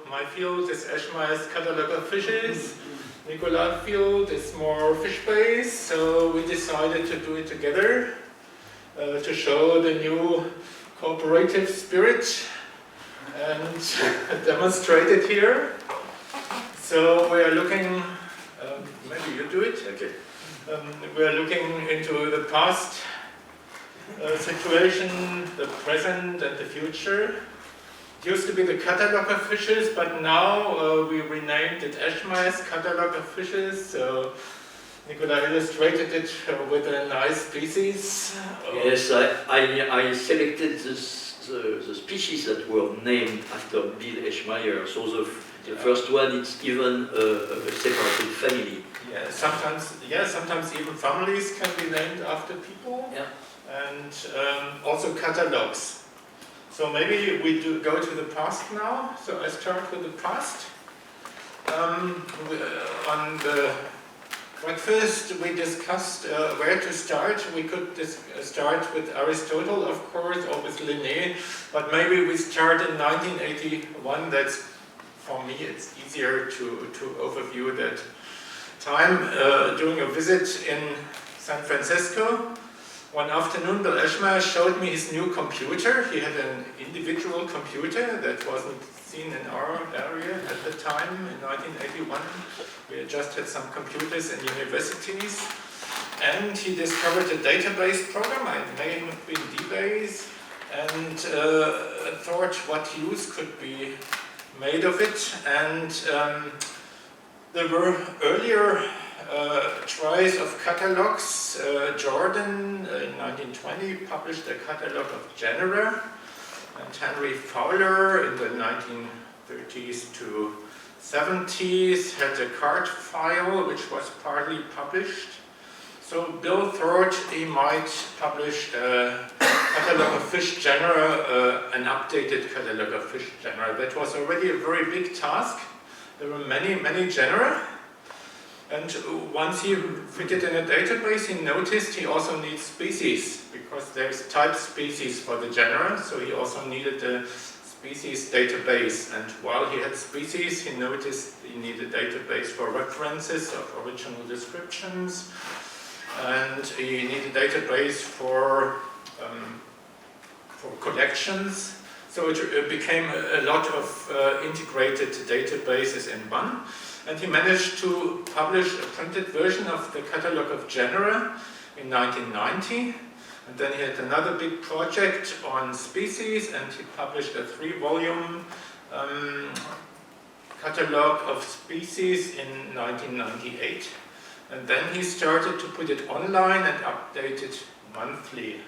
my field is Eschmeyers Catalog of fishes. Nicolas' field is more fish-based, so we decided to do it together to show the new cooperative spirit and demonstrate it here. So we are looking, maybe you do it? Okay. We are looking into the past situation, the present and the future. It used to be the Catalogue of Fishes, but now we renamed it Eschmeyers Catalog of Fishes. So Nicolas illustrated it with a nice species. Yes, I selected the species that were named after Bill Eschmeyer. So the first one, it's even a separated family. Yeah, sometimes even families can be named after people. Yeah. And also catalogues. So maybe we go to the past now. So I start with the past. On the breakfast we discussed where to start. We could start with Aristotle, of course, or with Linné, but maybe we start in 1981. That's, for me, it's easier to overview that time. During a visit in San Francisco, one afternoon, Bill Eschmeyer showed me his new computer. He had an individual computer that wasn't seen in our area at the time in 1981. We just had some computers in universities. And he discovered a database program. I named it DBase and thought what use could be made of it. And there were earlier tries of catalogues. Jordan in 1920 published a catalogue of genera, and Henry Fowler in the 1930s to 70s had a card file which was partly published. So Bill thought he might publish a catalogue of fish genera, an updated catalogue of fish genera. That was already a very big task. There were many genera. And once he fitted in a database, he noticed he also needs species, because there's type species for the genera, so he also needed a species database. And while he had species, he noticed he needed a database for references of original descriptions, and he needed a database for collections. So it became a lot of integrated databases in one. And he managed to publish a printed version of the Catalogue of Genera in 1990. And then he had another big project on species, and he published a 3-volume Catalogue of Species in 1998. And then he started to put it online and update it monthly.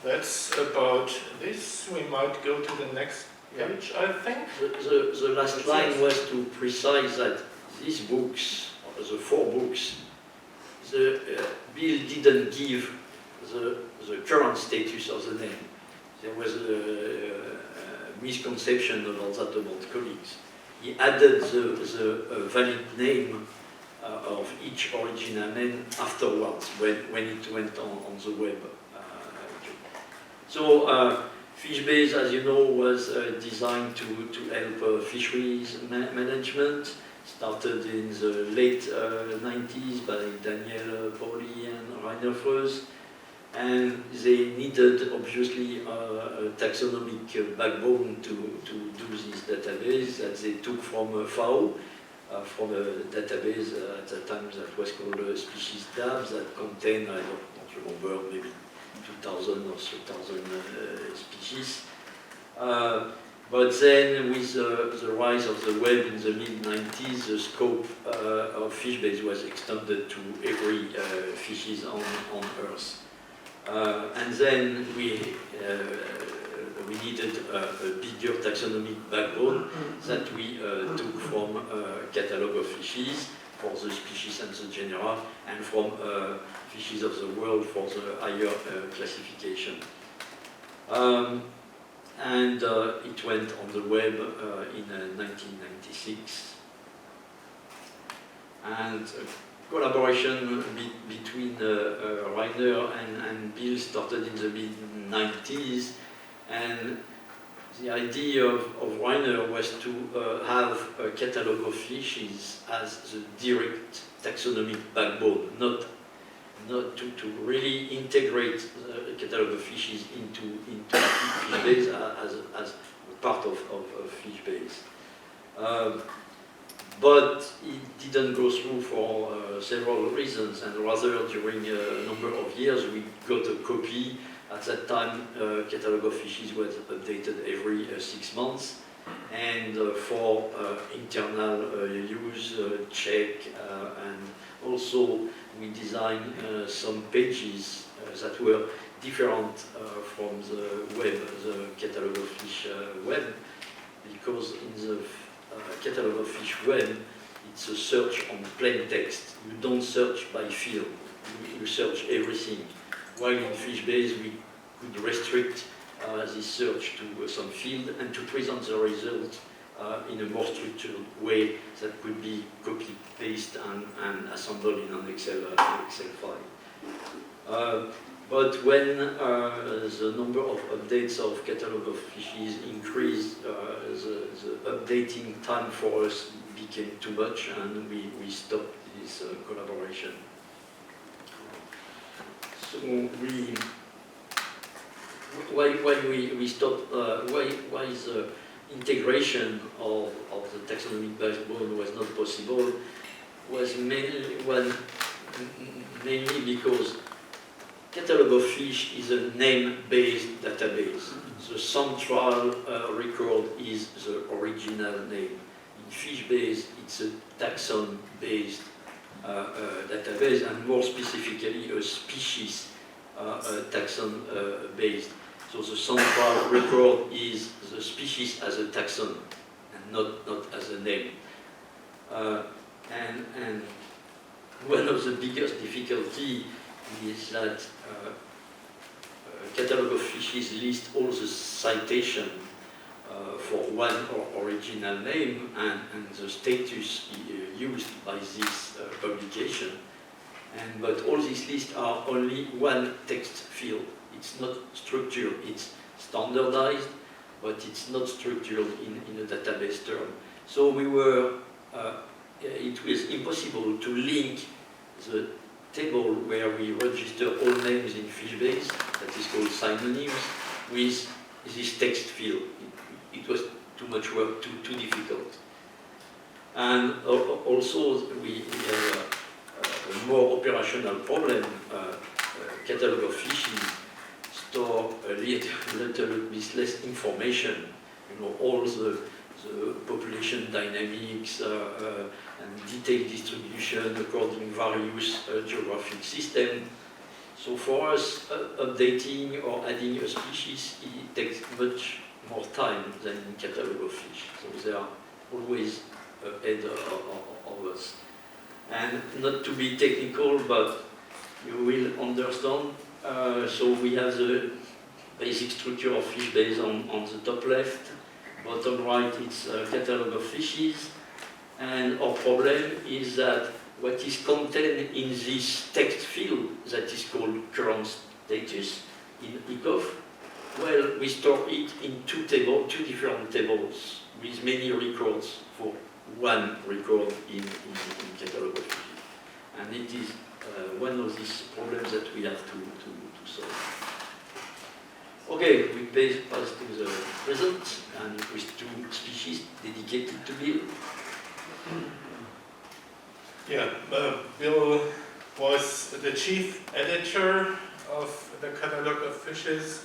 That's about this. We might go to the next page, I think. The last line was to precise that these books, the 4 books, Bill didn't give the current status of the name. There was a misconception about that about colleagues. He added the valid name of each original name afterwards, when it went on the web. So FishBase, as you know, was designed to help fisheries management. Started in the late 90s by Daniel Bailly and Ronald Fricke, and they needed obviously a taxonomic backbone to do this database that they took from FAO, from a database at the time that was called Species DABS, that contained, I don't remember, maybe 2,000 or 3,000 species. But then, with the rise of the web in the mid-90s, the scope of FishBase was extended to every species on Earth. And then we needed a bigger taxonomic backbone that we took from Catalogue of Fishes for the species and the genera, and from Fishes of the World for the higher classification. And it went on the web in 1996. And collaboration between Rainer and Bill started in the mid-90s, and The idea of Weiner was to have a catalogue of fishes as the direct taxonomic backbone, not to really integrate the catalogue of fishes into FishBase as part of FishBase. But it didn't go through for several reasons, and rather during a number of years we got a copy. At that time, Catalogue of Fishes was updated every 6 months, and for internal use, check, and also we designed some pages that were different from the web, the Catalogue of Fish web, because in the Catalogue of Fish web, it's a search on plain text. You don't search by field, you search everything. While in FishBase we could restrict this search to some field and to present the result in a more structured way that could be copy, paste, and assembled in an Excel file. But when the number of updates of Catalogue of Fishes increased, the updating time for us became too much, and we stopped this collaboration. So why we stopped? Why the integration of the taxonomic backbone was not possible? Was mainly because Catalogue of Fish is a name-based database. The central record is the original name. In FishBase, it's a taxon-based database, and more specifically a species taxon-based. So the central record is the species as a taxon and not as a name. And one of the biggest difficulty is that Catalogue of Fishes list all the citation for one original name and the status used by this publication. But all these lists are only one text field. It's not structured, it's standardized, but it's not structured in a database term. So it was impossible to link the table where we register all names in FishBase, that is called synonyms, with this text field. It was too much work, too difficult. And also we have a more operational problem. Catalogue of Fishes store a little bit less information. All the population dynamics and detailed distribution according various geographic systems. So for us, updating or adding a species, it takes much more time than in Catalogue of Fish. So they are always ahead of us. And not to be technical, but you will understand. So we have the basic structure of FishBase on the top left. Bottom right, it's a Catalogue of Fishes. And our problem is that what is contained in this text field that is called current status in pickoff, well, we store it in two different tables with many records for one record in Catalogue of Fishes. And it is one of these problems that we have to solve. Okay, we pass to the present, and with two species dedicated to Bill. Yeah, Bill was the chief editor of the Catalogue of Fishes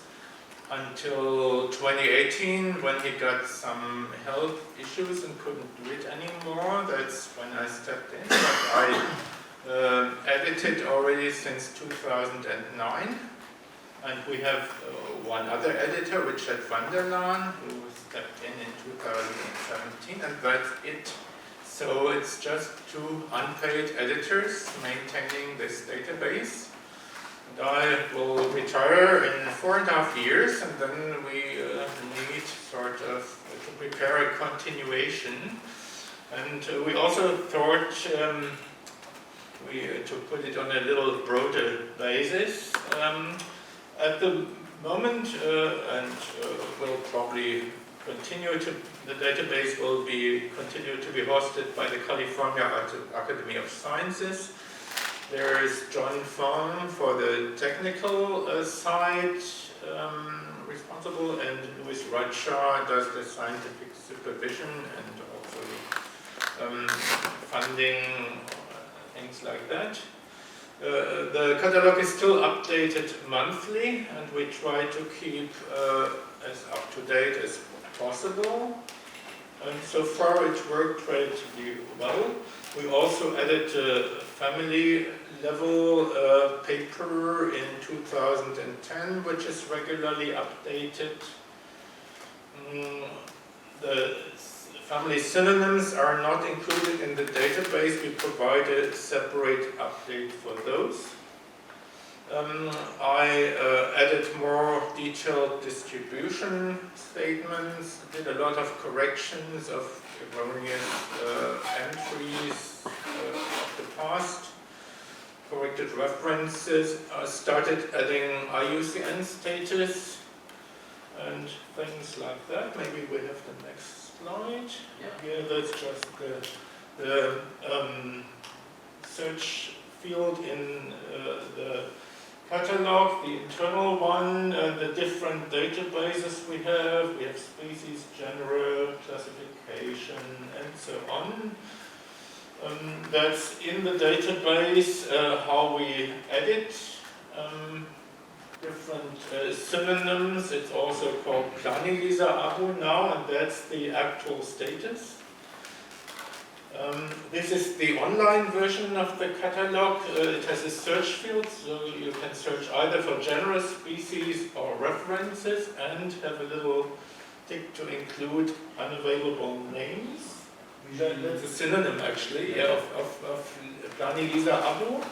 until 2018, when he got some health issues and couldn't do it anymore. That's when I stepped in, but I edited already since 2009. And we have one other editor, Richard van der Laan, who stepped in 2017, and that's it. So it's just two unpaid editors maintaining this database. And I will retire in 4.5 years, and then we need sort of to prepare a continuation. And we also thought to put it on a little broader basis. At the moment, and will probably continue to, the database will be continue to be hosted by the California Academy of Sciences. There is John Fong for the technical side responsible, and Louis Racha does the scientific supervision and also funding, things like that. The catalog is still updated monthly, and we try to keep as up to date as possible. And so far it worked relatively well. We also added a family level paper in 2010, which is regularly updated. The family synonyms are not included in the database. We provide a separate update for those. I added more detailed distribution statements, did a lot of corrections of erroneous entries of the past, corrected references, started adding IUCN status and things like that. Maybe we have the next slide. Yeah. Here, that's just the search field in the catalog, the internal one, the different databases we have. We have species, general, classification, and so on. That's in the database how we edit different synonyms. It's also called Planilisa Abo now, and that's the actual status. This is the online version of the catalog. It has a search field, so you can search either for genera, species, or references, and have a little tick to include unavailable names. That's a synonym, actually, of Planilisa Abo,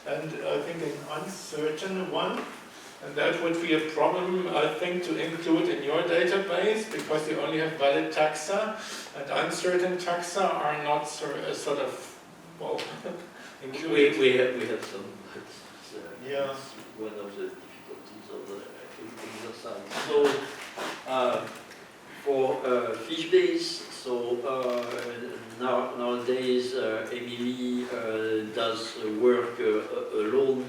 and I think an uncertain one. And that would be a problem, I think, to include in your database, because you only have valid taxa, and uncertain taxa are not sort of, well, included. We have some, yeah. It's one of the difficulties of the exercise. So, for FishBase, so nowadays Emily does work alone.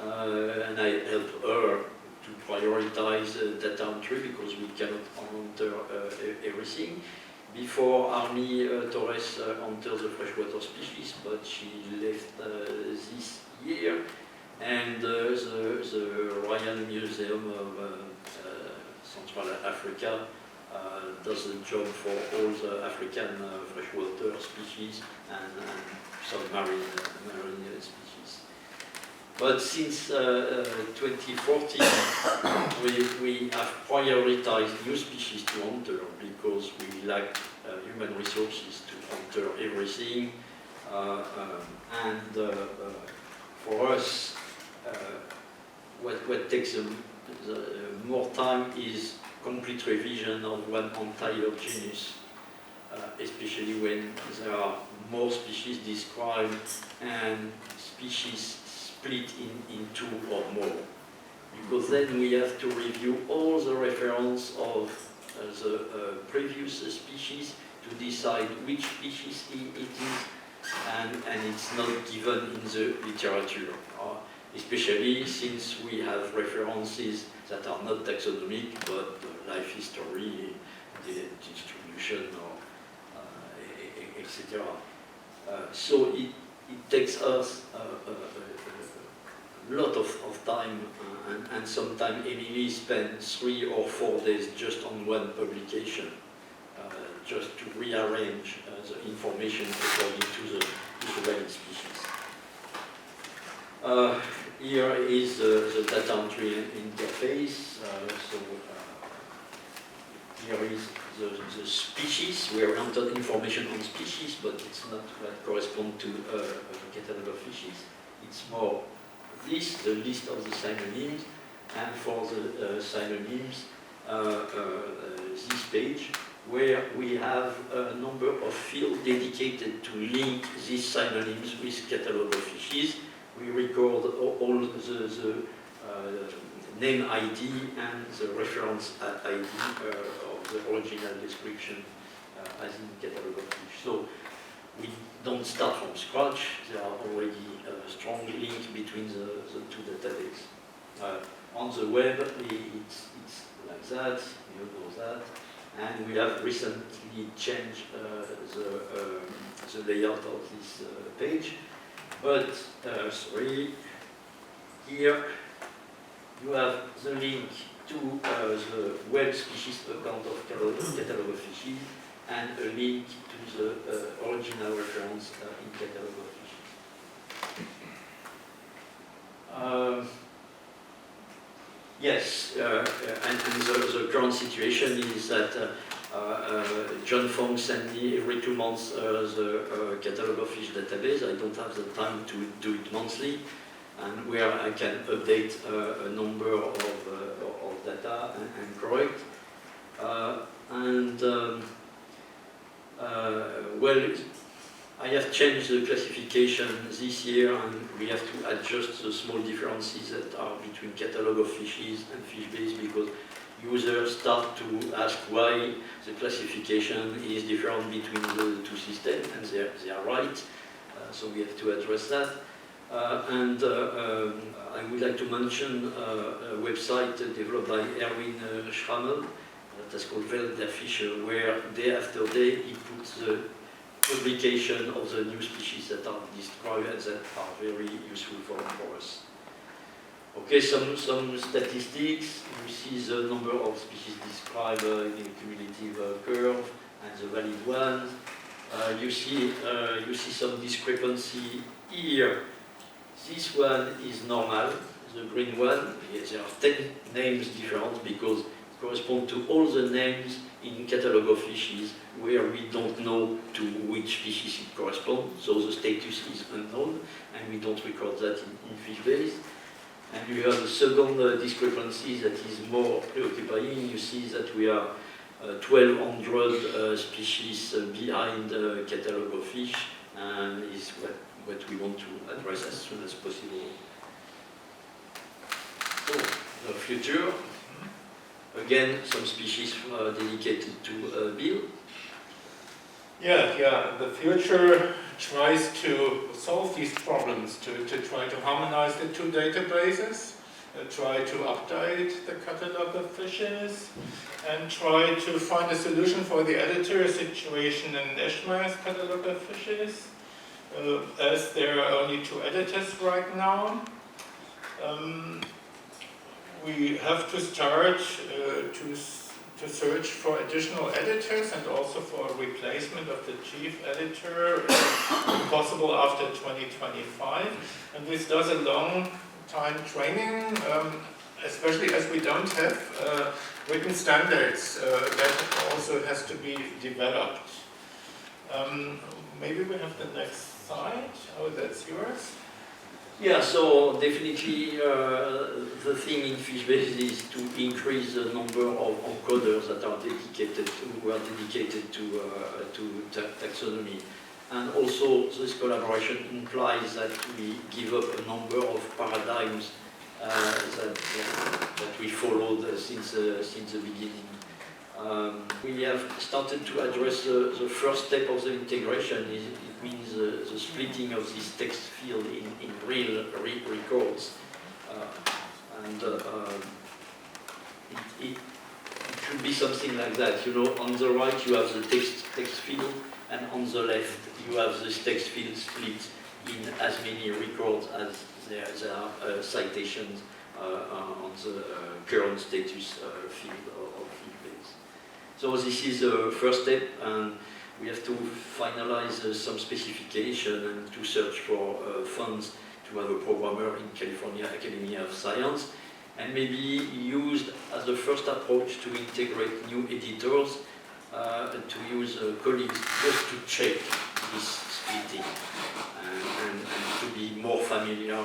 And I help her to prioritize data entry because we cannot enter everything. Before Army Torres entered the freshwater species, but she left this year. And the Royal Museum of Central Africa does a job for all the African freshwater species and some marine species. But since 2014, we have prioritized new species to enter because we lack human resources to enter everything. For us, what takes more time is complete revision of one entire genus, especially when there are more species described and species split in two or more, because then we have to review all the reference of the previous species to decide which species it is, and it's not given in the literature, especially since we have references that are not taxonomic but life history, the distribution, or etc. So it takes us a lot of time, and sometimes Emily spends 3 or 4 days just on one publication, just to rearrange the information according to the relevant species. Here is the data entry interface. Here is the species. We have entered information on species, but it's not what corresponds to a catalog of fishes. It's more the list of the synonyms, and for the synonyms, this page, where we have a number of fields dedicated to link these synonyms with catalog of fishes. We record all the name ID and the reference ID of the original description as in Catalogue of Fish. So we don't start from scratch. There are already a strong link between the two databases. On the web, it's like that, you know that. And we have recently changed the layout of this page. But, sorry, here you have the link to the web species account of Catalogue of Fishes and a link to the original reference in Catalogue of Fishes. Yes, and the current situation is that John Fong sends me every 2 months the Catalogue of Fish database. I don't have the time to do it monthly, and where I can update a number of data and correct. Well, I have changed the classification this year, and we have to adjust the small differences that are between Catalogue of Fishes and FishBase, because users start to ask why the classification is different between the two systems, and they are right. So we have to address that. I would like to mention a website developed by Erwin Schrammel, that's called Welt der Fische, where day after day he puts the publication of the new species that are described and that are very useful for us. Okay, some statistics. You see the number of species described in the cumulative curve and the valid ones. You see some discrepancy here. This one is normal, the green one. Yes, there are 10 names different because it corresponds to all the names in Catalogue of Fishes where we don't know to which species it corresponds, so the status is unknown, and we don't record that in FishBase. And you have a second discrepancy that is more preoccupying. You see that we are 1,200 species behind the Catalogue of Fish, and is what we want to address as soon as possible. So, the future. Again, some species dedicated to Bill. Yeah, the future tries to solve these problems, to try to harmonize the two databases, try to update the Catalogue of Fishes, and try to find a solution for the editor situation in Eschmeyers Catalog of Fishes, as there are only 2 editors right now. We have to start to search for additional editors and also for a replacement of the chief editor, if possible after 2025. And this does a long time training, especially as we don't have written standards that also has to be developed. Maybe we have the next slide. Oh, that's yours. Yeah, so definitely the thing in FishBase is to increase the number of encoders that are dedicated to taxonomy. And also this collaboration implies that we give up a number of paradigms that we followed since the beginning. We have started to address the first step of the integration. It means the splitting of this text field in real records. It should be something like that. You know, on the right you have the text field, and on the left you have this text field split in as many records as there are citations on the current status field of FishBase. So this is the first step, and we have to finalize some specification and to search for funds to have a programmer in California Academy of Science, and maybe used as a first approach to integrate new editors, to use colleagues just to check this splitting and to be more familiar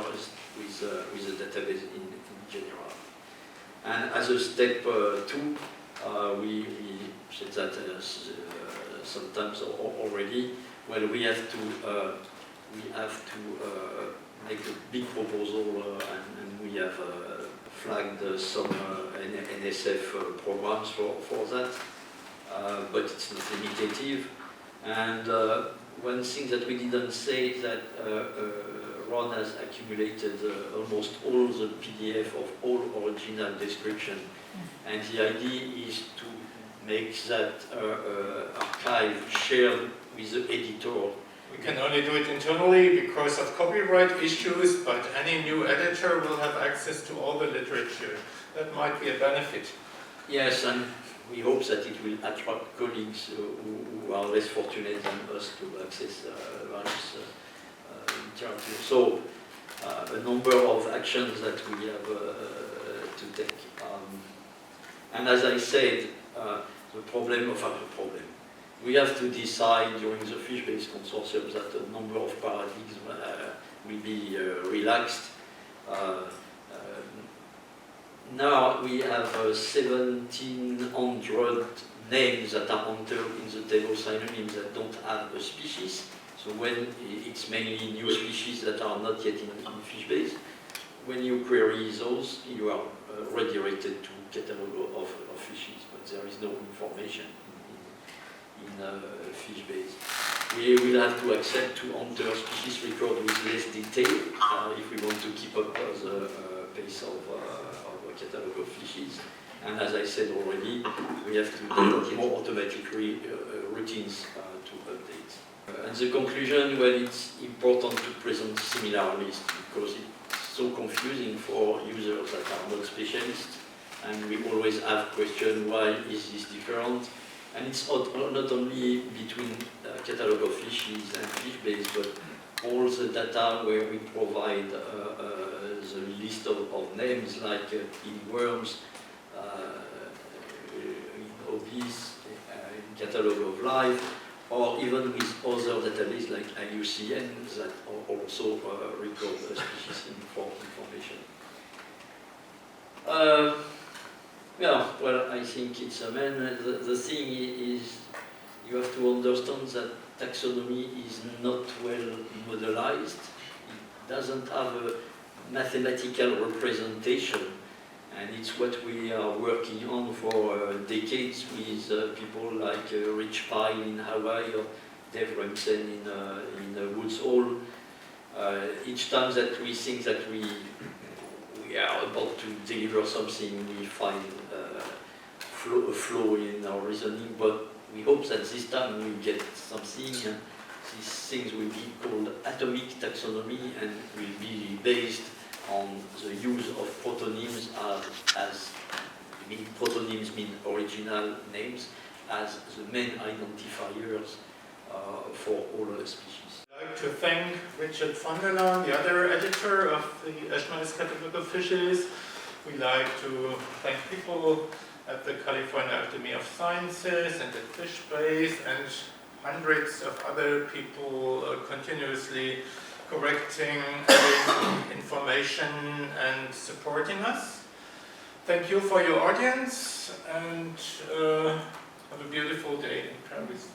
with the database in general. And as a step 2, we said that sometimes already. Well, we have to make a big proposal, and we have flagged some NSF programs for that, but it's not limitative. And one thing that we didn't say is that Ron has accumulated almost all the PDF of all original description, and the idea is to make that archive shared with the editor. We can only do it internally because of copyright issues, but any new editor will have access to all the literature. That might be a benefit. Yes, and we hope that it will attract colleagues who are less fortunate than us to access various literature. So, a number of actions that we have to take. And as I said, we have to decide during the FishBase consortium that a number of paradigms will be relaxed. Now we have 1,700 names that are entered in the table synonyms that don't have a species. So when it's mainly new species that are not yet in FishBase, when you query those, you are redirected to Catalogue of fishes, but there is no information in FishBase. We will have to accept to enter species record with less detail if we want to keep up the pace of Catalogue of fishes. And as I said already, we have to develop more automatic routines to update. And the conclusion, well, it's important to present similar lists because it's so confusing for users that are not specialists. And we always have question, why is this different? And it's not only between Catalogue of fishes and FishBase, but all the data where we provide the list of names, like in worms, in obese, in Catalogue of life, or even with other databases like IUCN that also record species information. Yeah, well, I think it's a man. The thing is, you have to understand that taxonomy is not well modelized. It doesn't have a mathematical representation, and it's what we are working on for decades with people like Rich Pyle in Hawaii or Dave Remsen in Woods Hole. Each time that we think that we are about to deliver something, we find a flow in our reasoning, but we hope that this time we'll get something. These things will be called atomic taxonomy and will be based on the use of protonyms protonyms mean original names as the main identifiers for all the species. I'd like to thank Richard van der Laan, the other editor of the Eschmeyers Catalog of Fishes. We'd like to thank people at the California Academy of Sciences and at FishBase and hundreds of other people continuously correcting information and supporting us. Thank you for your audience and have a beautiful day in Paris.